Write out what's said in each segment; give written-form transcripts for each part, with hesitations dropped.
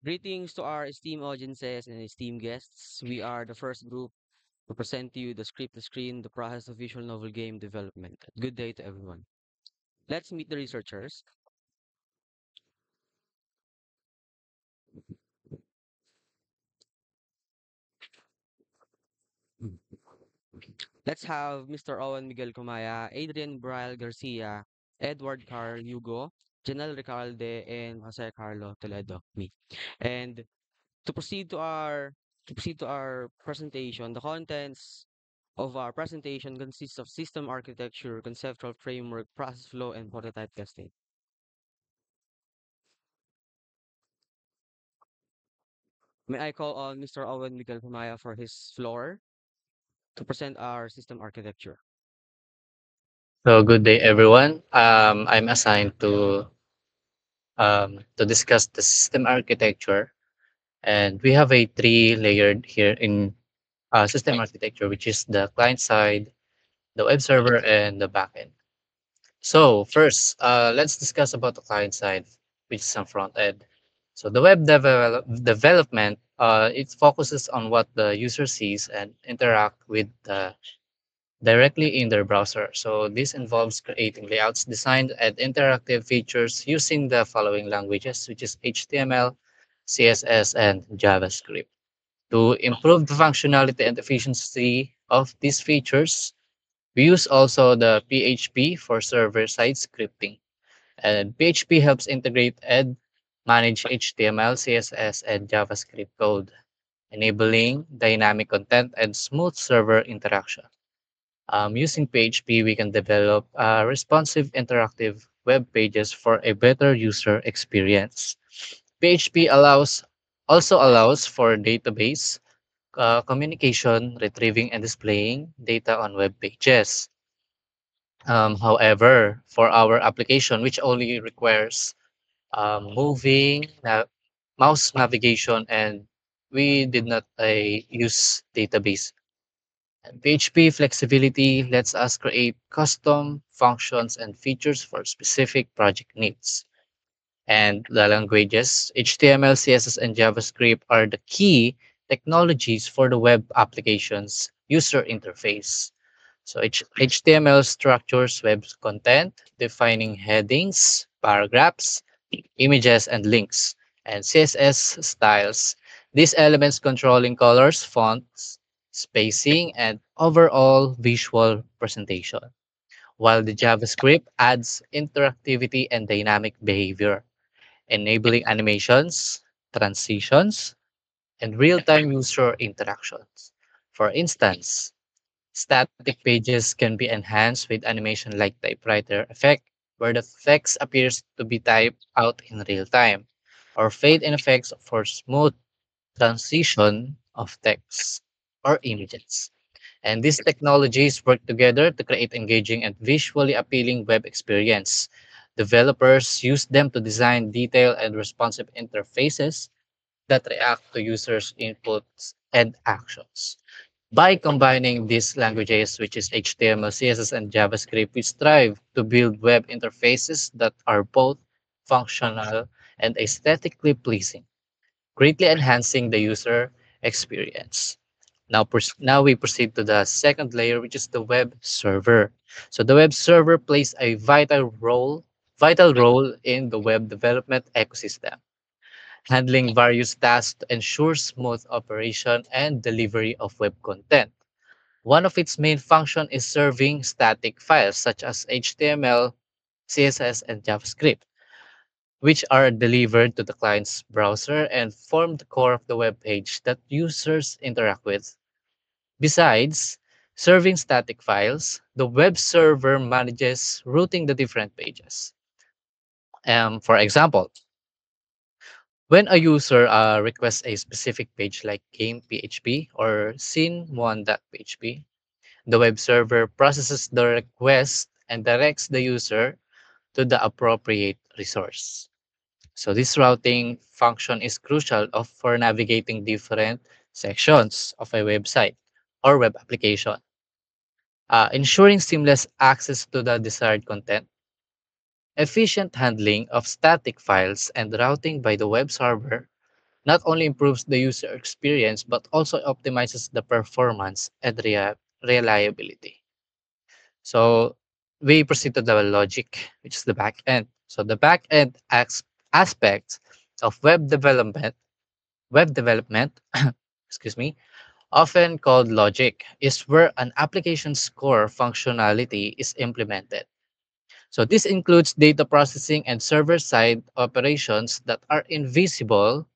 Greetings to our esteemed audiences and esteemed guests. We are the first group to present to you the script to screen, the process of visual novel game development. Good day to everyone. Let's meet the researchers. Let's have Mr. Owen Miguel Comaya, Adrian Brial Garcia, Edward Carl Hugo, Janelle Recalde, and Jose Carlo Toledo, me. And to proceed to our presentation, the contents of our presentation consists of system architecture, conceptual framework, process flow, and prototype testing. May I call on Mr. Owen Miguel Pamaya for his floor to present our system architecture. So good day, everyone. I'm assigned to discuss the system architecture, and we have a three-layered here in system architecture, which is the client side, the web server, and the backend. So first, let's discuss about the client side, which is on front end. So the development, it focuses on what the user sees and interact with directly in their browser. So this involves creating layouts, design, and interactive features using the following languages, which is HTML, CSS, and JavaScript. To improve the functionality and efficiency of these features, we use also the PHP for server-side scripting. And PHP helps integrate and manage HTML, CSS, and JavaScript code, enabling dynamic content and smooth server interaction. Using PHP, we can develop responsive interactive web pages for a better user experience. PHP also allows for database communication, retrieving and displaying data on web pages. However, for our application, which only requires mouse navigation, and we did not use database. And PHP flexibility lets us create custom functions and features for specific project needs. And the languages, HTML, CSS, and JavaScript are the key technologies for the web applications user interface. So HTML structures web content, defining headings, paragraphs, images, and links, and CSS styles. These elements controlling colors, fonts, spacing, and overall visual presentation, while the JavaScript adds interactivity and dynamic behavior, enabling animations, transitions, and real-time user interactions. For instance, static pages can be enhanced with animation like typewriter effect, where the text appears to be typed out in real time, or fade in effects for smooth transition of text or images. And these technologies work together to create engaging and visually appealing web experience. Developers use them to design detailed and responsive interfaces that react to users' inputs and actions. By combining these languages, which is HTML, CSS, and JavaScript, we strive to build web interfaces that are both functional and aesthetically pleasing, greatly enhancing the user experience. Now we proceed to the second layer, which is the web server. So the web server plays a vital role in the web development ecosystem, handling various tasks to ensure smooth operation and delivery of web content. One of its main functions is serving static files such as HTML, CSS, and JavaScript, which are delivered to the client's browser and form the core of the web page that users interact with. Besides serving static files, the web server manages routing the different pages. For example, when a user requests a specific page like game.php or scene1.php, the web server processes the request and directs the user to the appropriate resource. So this routing function is crucial for navigating different sections of a website or web application, ensuring seamless access to the desired content, efficient handling of static files, and routing by the web server not only improves the user experience but also optimizes the performance and reliability. So we proceed to the logic, which is the back end. So the back end aspects of web development, excuse me, often called logic, is where an application's core functionality is implemented. So this includes data processing and server-side operations that are invisible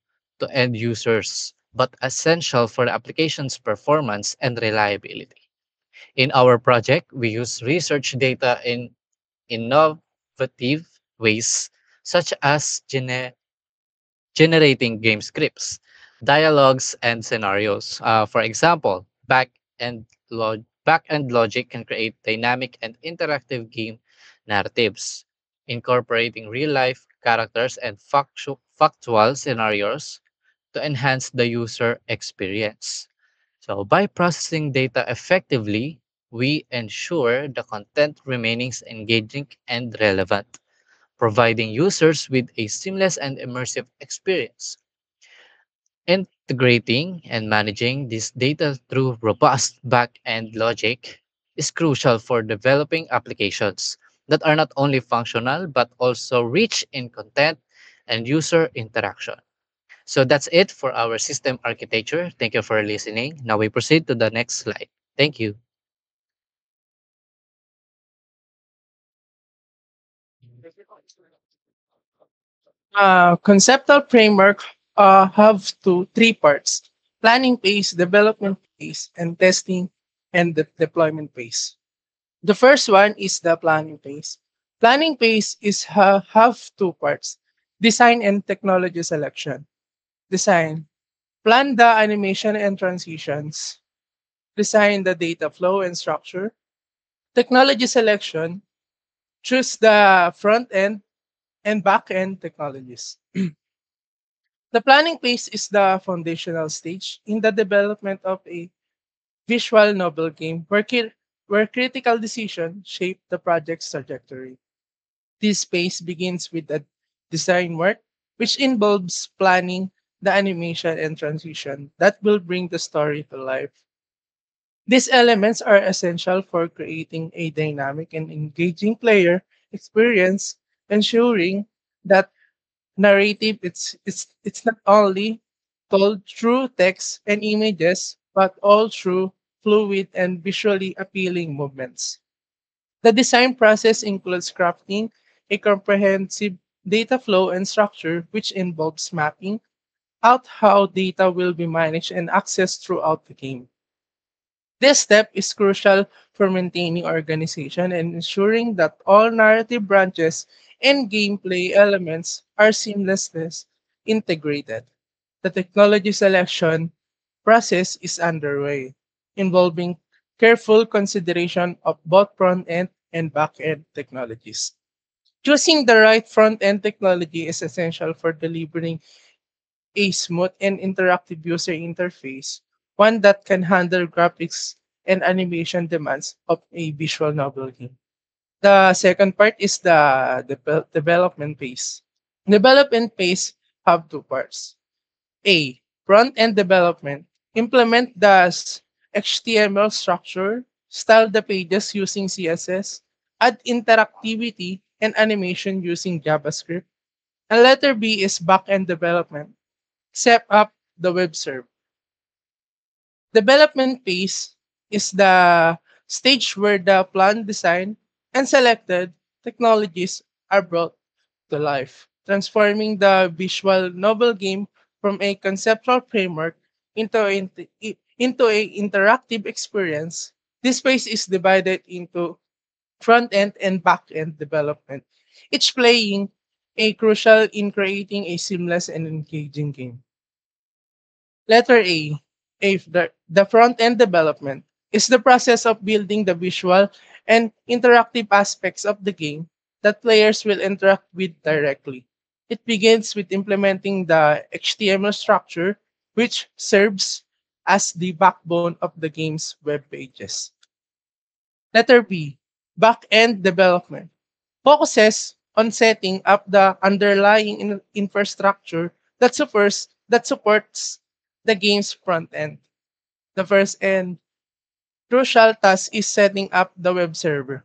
to end users but essential for the application's performance and reliability. In our project, we use research data in innovative ways such as generating game scripts, dialogues, and scenarios. For example, back-end logic can create dynamic and interactive game narratives, incorporating real-life characters and factual scenarios to enhance the user experience. So by processing data effectively, we ensure the content remains engaging and relevant, providing users with a seamless and immersive experience. Integrating and managing this data through robust back-end logic is crucial for developing applications that are not only functional but also rich in content and user interaction. So that's it for our system architecture. Thank you for listening. Now we proceed to the next slide. Thank you. Conceptual framework have three parts: planning phase, development phase, and testing and the deployment phase. The first one is the planning phase. Planning phase is have two parts: design and technology selection. Design: plan the animation and transitions. Design the data flow and structure. Technology selection: choose the front end and back end technologies. The planning phase is the foundational stage in the development of a visual novel game where critical decisions shape the project's trajectory. This phase begins with the design work, which involves planning the animation and transition that will bring the story to life. These elements are essential for creating a dynamic and engaging player experience, ensuring that narrative it's not only told through text and images but all through fluid and visually appealing movements. The design process includes crafting a comprehensive data flow and structure which involves mapping out how data will be managed and accessed throughout the game. This step is crucial for maintaining organization and ensuring that all narrative branches and gameplay elements are seamlessly integrated. The technology selection process is underway, involving careful consideration of both front end and back end technologies. Choosing the right front end technology is essential for delivering a smooth and interactive user interface, one that can handle graphics and animation demands of a visual novel game. The second part is the development phase. Development phase have two parts. A. Front end development. Implement the HTML structure, style the pages using CSS, add interactivity and animation using JavaScript. And letter B is back end development. Set up the web server. Development phase is the stage where the plan, design, and selected technologies are brought to life, transforming the visual novel game from a conceptual framework into a interactive experience. This phase is divided into front end and back end development, each playing a crucial in creating a seamless and engaging game. Letter A, the front end development is the process of building the visual and interactive aspects of the game. that players will interact with directly. It begins with implementing the HTML structure, which serves as the backbone of the game's web pages. Letter B, back-end development, focuses on setting up the underlying infrastructure that supports the game's front end. The first and crucial task is setting up the web server,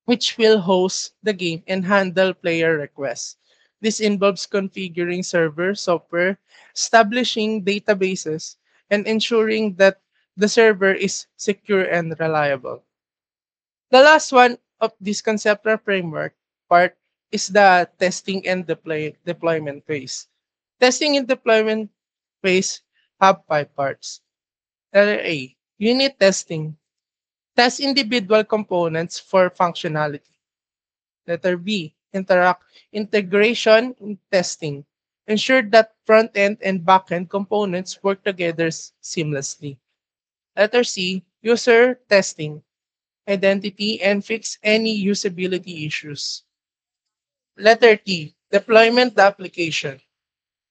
which will host the game and handle player requests. This involves configuring server software, establishing databases, and ensuring that the server is secure and reliable. The last one of this conceptual framework part is the testing and deployment phase. Testing and deployment phase have five parts. Letter A, unit testing. Test individual components for functionality. Letter B, integration testing. Ensure that front-end and back-end components work together seamlessly. Letter C, user testing. Identity and fix any usability issues. Letter T, deployment the application.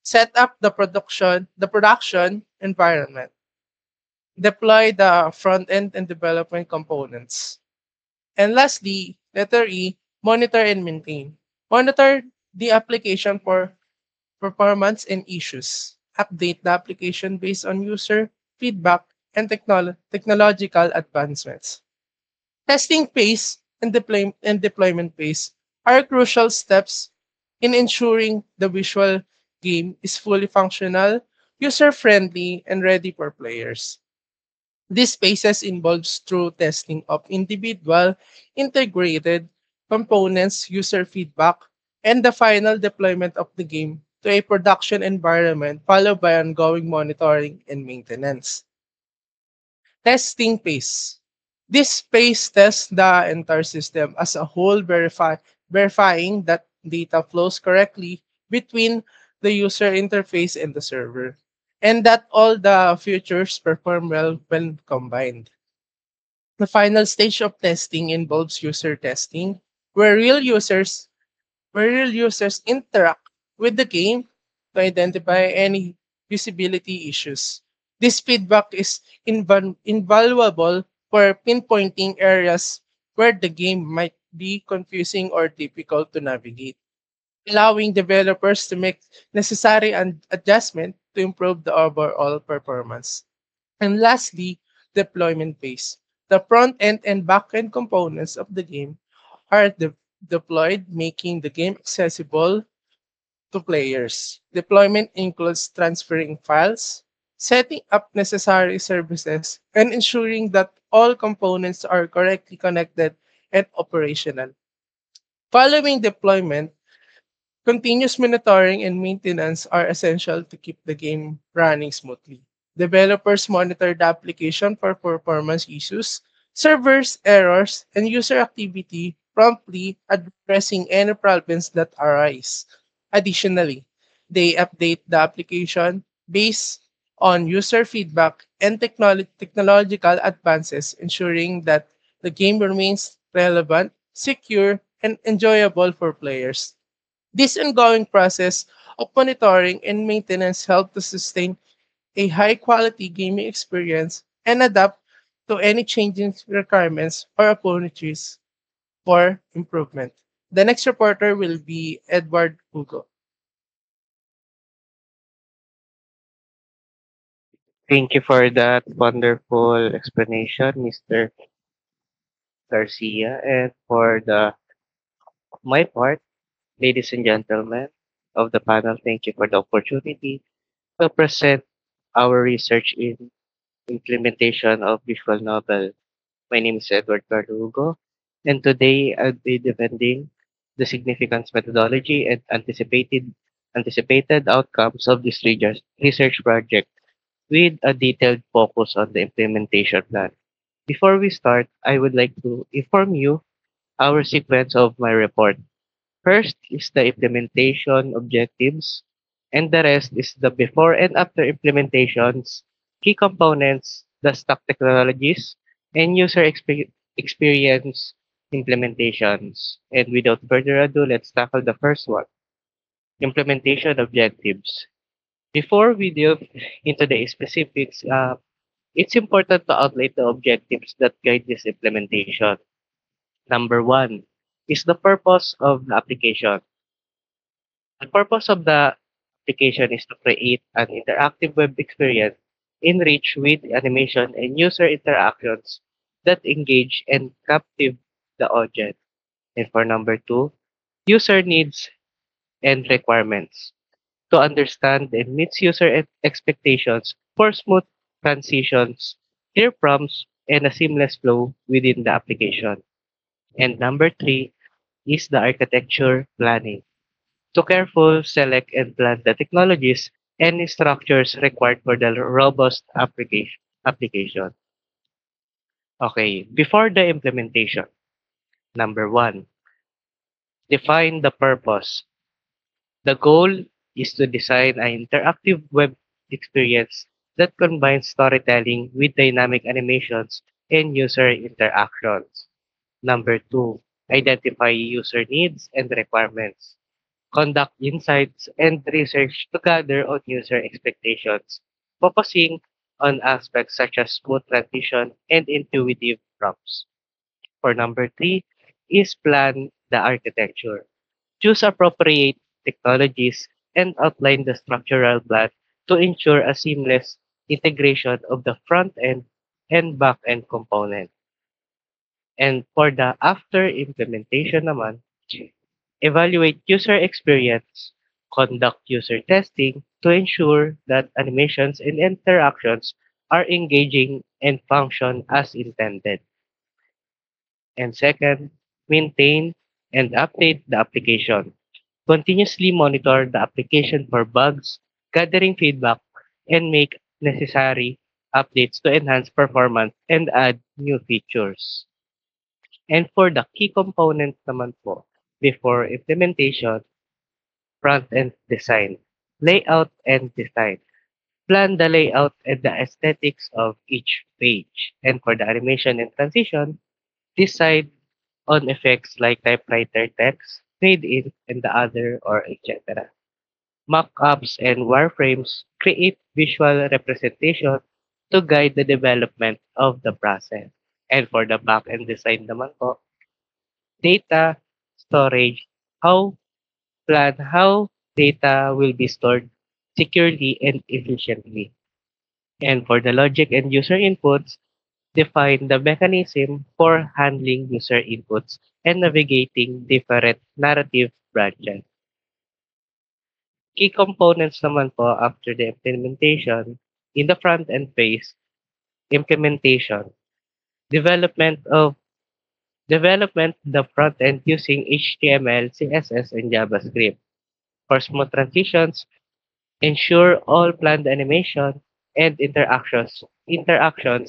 Set up the production environment. Deploy the front-end and development components. And lastly, letter E, monitor and maintain. Monitor the application for performance and issues. Update the application based on user feedback and technological advancements. Testing phase and deployment phase are crucial steps in ensuring the visual game is fully functional, user-friendly, and ready for players. These phases involves through testing of individual integrated components, user feedback, and the final deployment of the game to a production environment followed by ongoing monitoring and maintenance. Testing phase. This phase tests the entire system as a whole, verifying that data flows correctly between the user interface and the server, and that all the features perform well when combined. The final stage of testing involves user testing, where real users interact with the game to identify any usability issues. This feedback is invaluable for pinpointing areas where the game might be confusing or difficult to navigate, allowing developers to make necessary adjustment to improve the overall performance. And lastly, deployment phase. The front end and back end components of the game are deployed, making the game accessible to players. Deployment includes transferring files, setting up necessary services, and ensuring that all components are correctly connected and operational. Following deployment, continuous monitoring and maintenance are essential to keep the game running smoothly. Developers monitor the application for performance issues, servers errors, and user activity, promptly addressing any problems that arise. Additionally, they update the application based on user feedback and technological advances, ensuring that the game remains relevant, secure, and enjoyable for players. This ongoing process of monitoring and maintenance help to sustain a high quality gaming experience and adapt to any changing requirements or opportunities for improvement. The next reporter will be Edward Hugo. Thank you for that wonderful explanation, Mr. Garcia. And for the my part, ladies and gentlemen of the panel, thank you for the opportunity to present our research in implementation of visual novel. My name is Edward Cardugo, and today I'll be defending the significance methodology and anticipated outcomes of this research project with a detailed focus on the implementation plan. Before we start, I would like to inform you our sequence of my report. First is the implementation objectives, and the rest is the before and after implementations, key components, the stock technologies, and user experience implementations. And without further ado, let's tackle the first one, implementation objectives. Before we delve into the specifics, it's important to outline the objectives that guide this implementation. Number one is the purpose of the application. The purpose of the application is to create an interactive web experience enriched with animation and user interactions that engage and captive the audience. And for number two, user needs and requirements. To understand and meet user expectations for smooth transitions, clear prompts, and a seamless flow within the application. And number three is the architecture planning. To careful select and plan the technologies and structures required for the robust application. Okay, before the implementation, number one, define the purpose. The goal is to design an interactive web experience that combines storytelling with dynamic animations and user interactions. Number two, identify user needs and requirements. Conduct insights and research to gather on user expectations, focusing on aspects such as smooth transition and intuitive prompts. For number three is plan the architecture. Choose appropriate technologies and outline the structural plan to ensure a seamless integration of the front end and back end component. And for the after implementation naman, evaluate user experience, conduct user testing to ensure that animations and interactions are engaging and function as intended. And second, maintain and update the application. Continuously monitor the application for bugs, gathering feedback, and make necessary updates to enhance performance and add new features. And for the key components naman po, before implementation, front-end design, layout and design. Plan the layout and the aesthetics of each page. And for the animation and transition, decide on effects like typewriter text, fade in, and the other, or etc. Mock-ups and wireframes create visual representation to guide the development of the process. And for the back-end design naman po, data storage, how how data will be stored securely and efficiently. And for the logic and user inputs, define the mechanism for handling user inputs and navigating different narrative branches. Key components naman po after the implementation in the front-end phase, implementation, development of development the front-end using HTML, CSS, and JavaScript. For smooth transitions, ensure all planned animation and interactions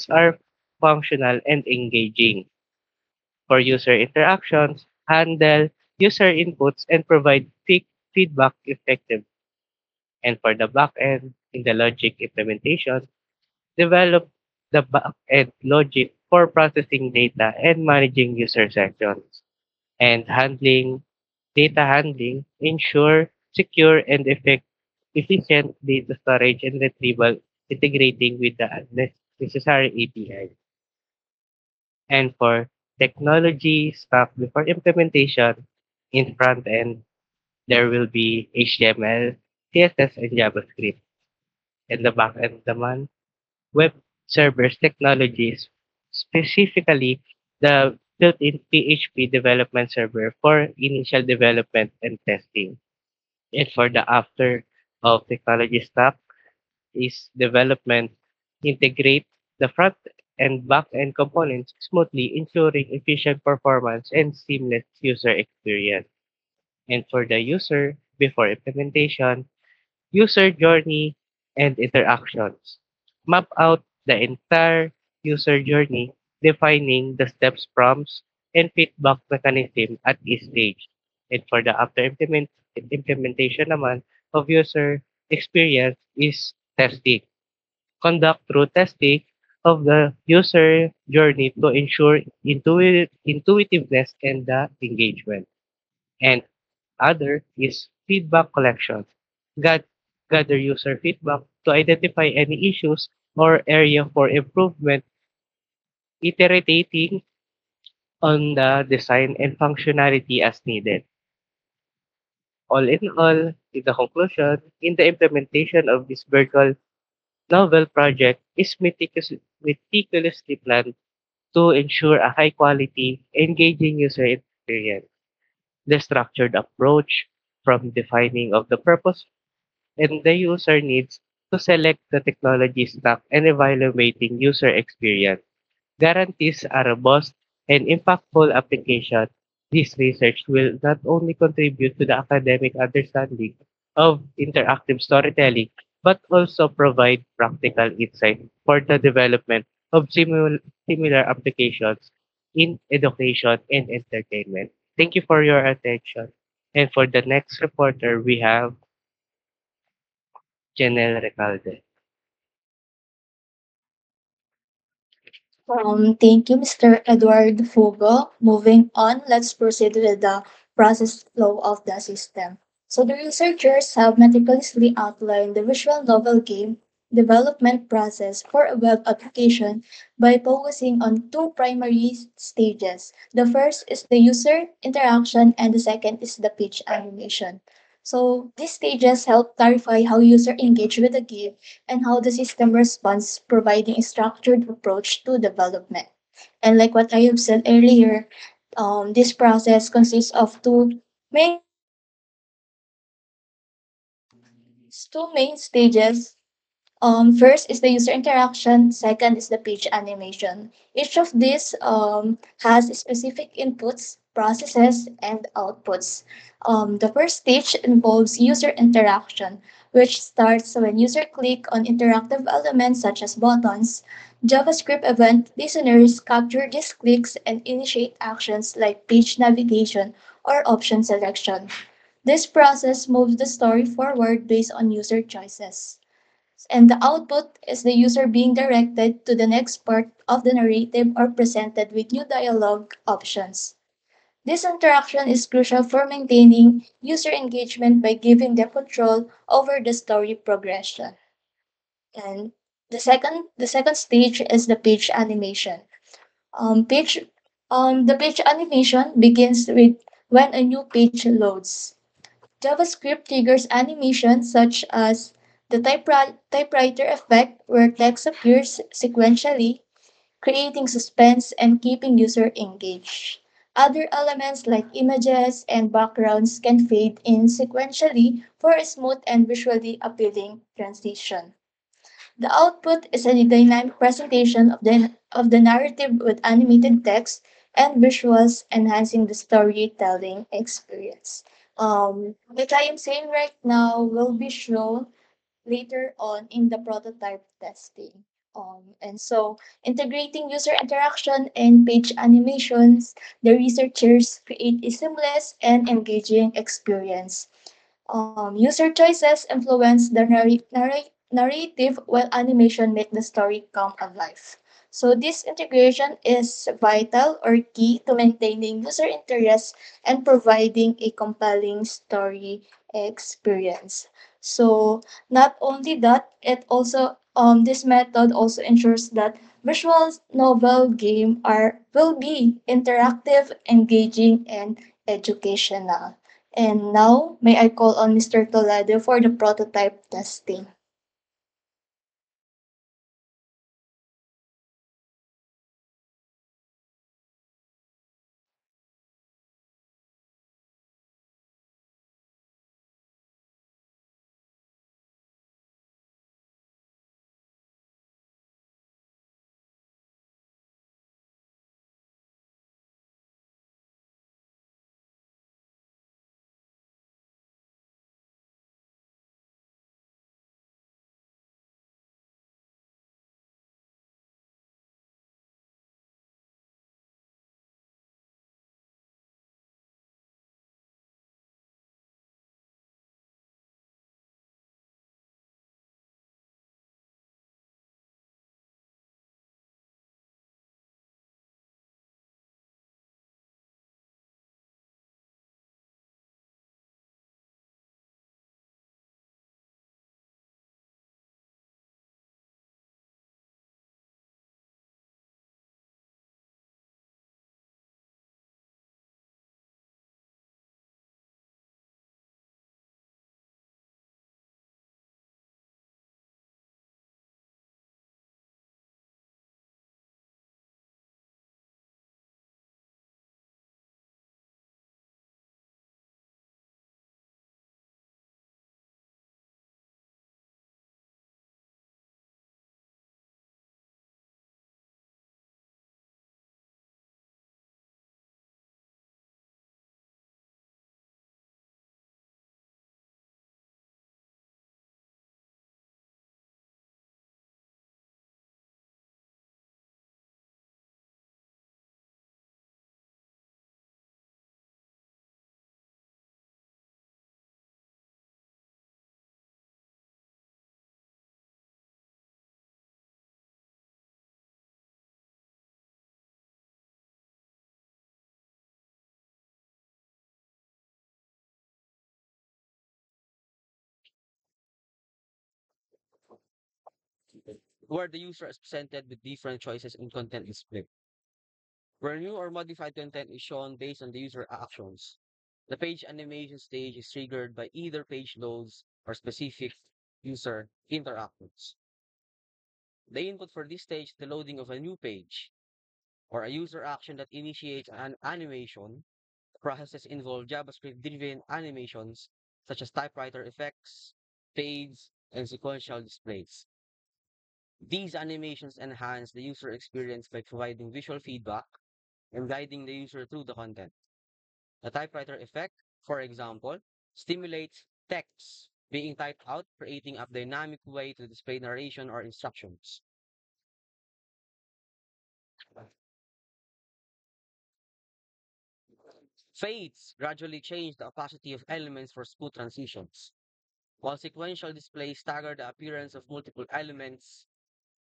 are functional and engaging. For user interactions, handle user inputs and provide feedback effectively. And for the backend, in the logic implementation, develop the backend logic for processing data and managing user sections. And data handling, ensure secure and efficient data storage and retrieval integrating with the necessary API. And for technology stuff before implementation in front end, there will be HTML, CSS, and JavaScript. In the back end naman, web servers technologies, specifically the built-in PHP development server for initial development and testing. And for the after of technology stack is development, integrate the front and back end components smoothly, ensuring efficient performance and seamless user experience. And for the user, before implementation, user journey and interactions. Map out the entire user journey, defining the steps, prompts, and feedback mechanism at each stage. And for the after implementation naman of user experience is testing. Conduct through testing of the user journey to ensure intuitiveness and the engagement. And other is feedback collection. Gat- Gather user feedback to identify any issues or area for improvement, iterating on the design and functionality as needed. All in all, in the conclusion, in the implementation of this virtual novel project is meticulously planned to ensure a high quality, engaging user experience. The structured approach from defining of the purpose and the user needs to select the technology stack and evaluating user experience guarantees a robust and impactful application. This research will not only contribute to the academic understanding of interactive storytelling, but also provide practical insight for the development of similar applications in education and entertainment. Thank you for your attention. And for the next reporter, we have Janelle Recalde. Thank you, Mr. Edward Fugo. Moving on, let's proceed with the process flow of the system. So the researchers have meticulously outlined the visual novel game development process for a web application by focusing on two primary stages. The first is the user interaction and the second is the pitch animation. So these stages help clarify how user engage with the game and how the system responds, providing a structured approach to development. And like what I have said earlier, this process consists of main two main stages. First is the user interaction, second is the page animation. Each of these has specific inputs, processes, and outputs. The first stage involves user interaction, which starts when user click on interactive elements such as buttons. JavaScript event listeners capture these clicks and initiate actions like page navigation or option selection. This process moves the story forward based on user choices, and the output is the user being directed to the next part of the narrative or presented with new dialogue options. This interaction is crucial for maintaining user engagement by giving them control over the story progression. And the second stage is the page animation. Page the page animation begins with when a new page loads. JavaScript triggers animations such as the typewriter effect, where text appears sequentially, creating suspense and keeping user engaged. Other elements like images and backgrounds can fade in sequentially for a smooth and visually appealing transition. The output is a dynamic presentation of the narrative with animated text and visuals, enhancing the storytelling experience. What I am saying right now will be shown later on in the prototype testing. And so, integrating user interaction and page animations, the researchers create a seamless and engaging experience. User choices influence the narrative, while animation make the story come alive. So this integration is vital or key to maintaining user interest and providing a compelling story experience. So not only that, it also this method also ensures that visual novel game are will be interactive, engaging, and educational. And now, may I call on Mr. Toledo for the prototype testing? where the user is presented with different choices in content display. Where new or modified content is shown based on the user actions. The page animation stage is triggered by either page loads or specific user interactions. The input for this stage is the loading of a new page or a user action that initiates an animation. The processes involve JavaScript-driven animations such as typewriter effects, fades, and sequential displays. These animations enhance the user experience by providing visual feedback and guiding the user through the content. The typewriter effect, for example, stimulates text being typed out, creating a dynamic way to display narration or instructions. Fades gradually change the opacity of elements for smooth transitions, while sequential displays stagger the appearance of multiple elements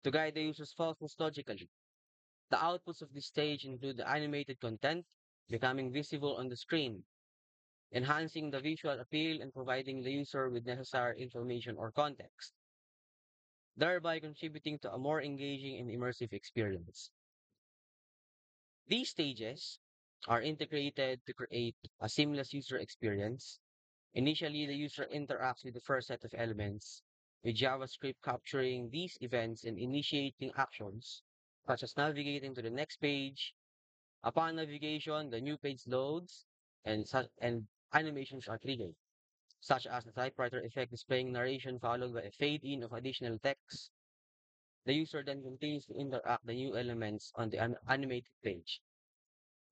to guide the user's focus logically. The outputs of this stage include the animated content becoming visible on the screen, enhancing the visual appeal and providing the user with necessary information or context, thereby contributing to a more engaging and immersive experience. These stages are integrated to create a seamless user experience. Initially, the user interacts with the first set of elements, with JavaScript capturing these events and initiating actions, such as navigating to the next page. Upon navigation, the new page loads and animations are triggered, such as the typewriter effect displaying narration followed by a fade in of additional text. The user then continues to interact the new elements on the animated page.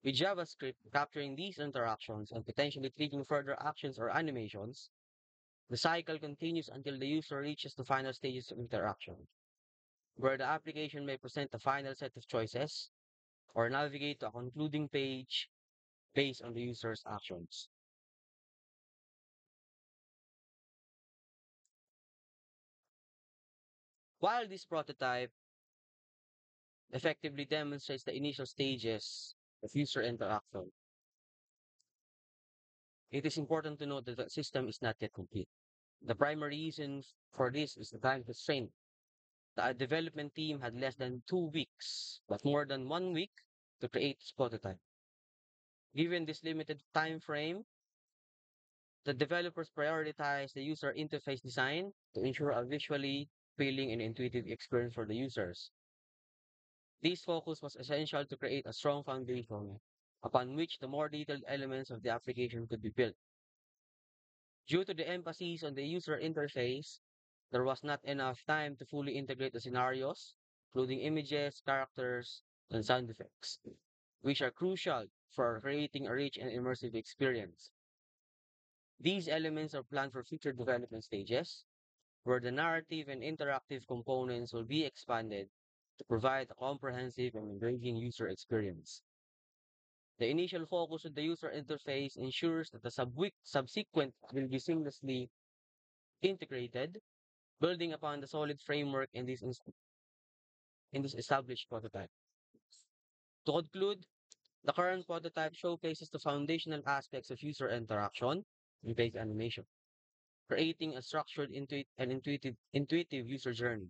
With JavaScript capturing these interactions and potentially triggering further actions or animations, the cycle continues until the user reaches the final stages of interaction, where the application may present a final set of choices or navigate to a concluding page based on the user's actions. While this prototype effectively demonstrates the initial stages of user interaction, it is important to note that the system is not yet complete. The primary reason for this is the time constraint. The development team had less than 2 weeks, but more than 1 week to create this prototype. Given this limited time frame, the developers prioritize the user interface design to ensure a visually appealing and intuitive experience for the users. This focus was essential to create a strong foundation upon which the more detailed elements of the application could be built. Due to the emphasis on the user interface, there was not enough time to fully integrate the scenarios, including images, characters, and sound effects, which are crucial for creating a rich and immersive experience. These elements are planned for future development stages, where the narrative and interactive components will be expanded to provide a comprehensive and engaging user experience. The initial focus on the user interface ensures that the subsequent will be seamlessly integrated, building upon the solid framework in this established prototype. To conclude, the current prototype showcases the foundational aspects of user interaction and page animation, creating a structured and intuitive user journey.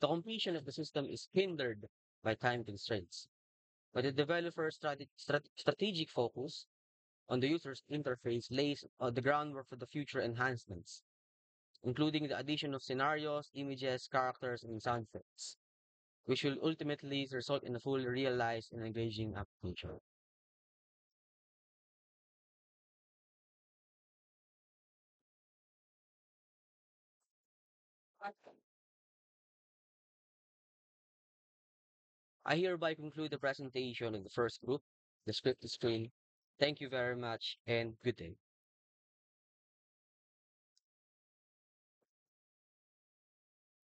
The completion of the system is hindered by time constraints, but the developer's strategic focus on the user's interface lays the groundwork for the future enhancements, including the addition of scenarios, images, characters, and sound effects, which will ultimately result in a fully realized and engaging application. I hereby conclude the presentation of the first group, the script to screen. Thank you very much and good day.